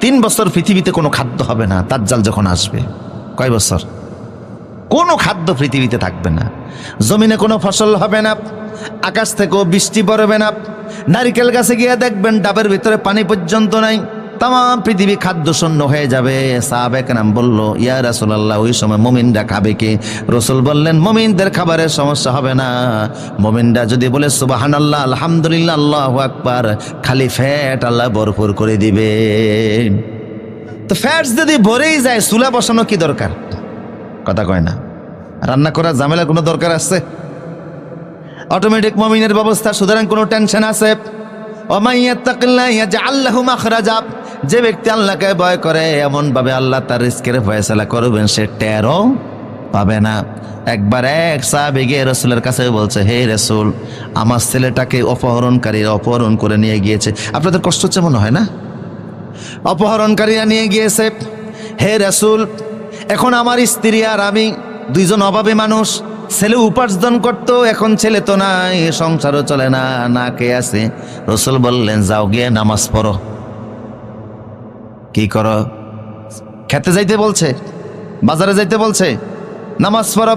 3 বছর পৃথিবীতে কোনো খাদ্য হবে না দাজ্জাল যখন আসবে। কয় বছর? কোনো খাদ্য পৃথিবীতে থাকবে না, জমিনে কোনো ফসল হবে না, আকাশ থেকেও বৃষ্টি পড়বে না, নারিকেল গাছে গিয়ে দেখবেন ডাবের ভিতরে পানি পর্যন্ত নাই, তাম পৃথিবী খাদ্য শূন্য হয়ে যাবে। সাহাবায়ে কেরাম বলল, ইয়া রাসূলুল্লাহ, ওই সময় মুমিনরা খাবে কি? রাসূল বললেন, মুমিনদের খাবারের সমস্যা হবে না। মুমিনরা যদি বলে সুবহানাল্লাহ, আলহামদুলিল্লাহ, আল্লাহু আকবার, খালি ফ্যাট আল্লাহ ভরপুর করে দিবে। তো ফ্যাটস যদি ভরেই যায়, চুলা বসানো কি দরকার? কথা কয় না। রান্না করার ঝামেলা কোনো দরকার আছে? অটোমেটিক মুমিনের ব্যবস্থা, সুতরাং কোনো টেনশন আছে? ওমাইয়াত্তাকিল্লাহ ইয়াজআল লাহু মাখরাজা, যে ব্যক্তি আল্লাহকে ভয় করে এমন ভাবে আল্লাহ তার রিজকের ফয়সালা করবেন, সে টেরও পাবে না। একবার এক সাহাবী গিয়ে রাসূলের কাছে বলছে, হে রাসূল, আমার ছেলেটাকে অপহরণকারীরা অপহরণ করে নিয়ে গিয়েছে। আপনাদের কষ্ট হচ্ছে মনে হয় না? অপহরণকারীরা নিয়ে গিয়েছে। হে রাসূল, এখন আমার স্ত্রী আর আমি দুইজন অভাবী মানুষ, ছেলে উপার্জন করত, এখন ছেলে তো নাই, সংসারও চলে না, না কে আছে? রাসূল বললেন, যাও গিয়ে নামাজ পড়ো। কি করো? খেতে যাইতে বলছে, বাজারে যাইতে বলছে, নামাজ পড়ো।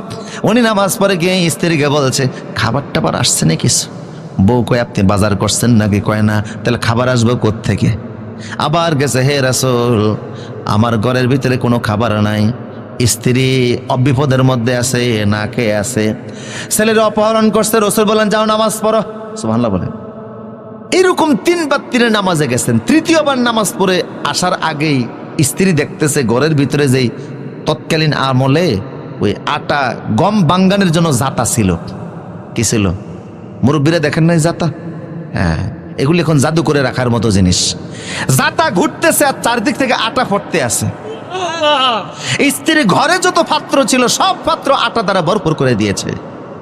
উনি নামাজ পড়ে গিয়ে স্ত্রীকে বলছে, খাবার টাবার আসছে না কিছু? বউ কয়, আপনি বাজার করছেন নাকি? কয় না। তাহলে খাবার আসবে কোত্থেকে? আবার গেছে, হে রাসূল, আমার ঘরের ভিতরে কোনো খাবার নাই, স্ত্রী বিপদের মধ্যে আছে, না খেয়ে আছে, ছেলের অপহরণ করছে। রাসূল বলেন, যাও নামাজ পড়ো। সুবহানাল্লাহ বলেন। এরকম 3 বার তিনি নামাজে গেছেন। তৃতীয়বার নামাজ পড়ে আসার আগেই স্ত্রী দেখতেছে ঘরের ভিতরে যেই তৎকালীন আমলে ওই আটা গম বাঙ্গানের জন্য জাতা ছিল। কি ছিল? মুরব্বীরা দেখেন নাই জাতা? হ্যাঁ, এগুলি এখন জাদু করে রাখার মতো জিনিস। জাতা ঘুরতেছে আর চারদিক থেকে আটা পড়তে আছে। স্ত্রী ঘরে যত পাত্র ছিল সব পাত্র আটা দ্বারা ভরপুর করে দিয়েছে।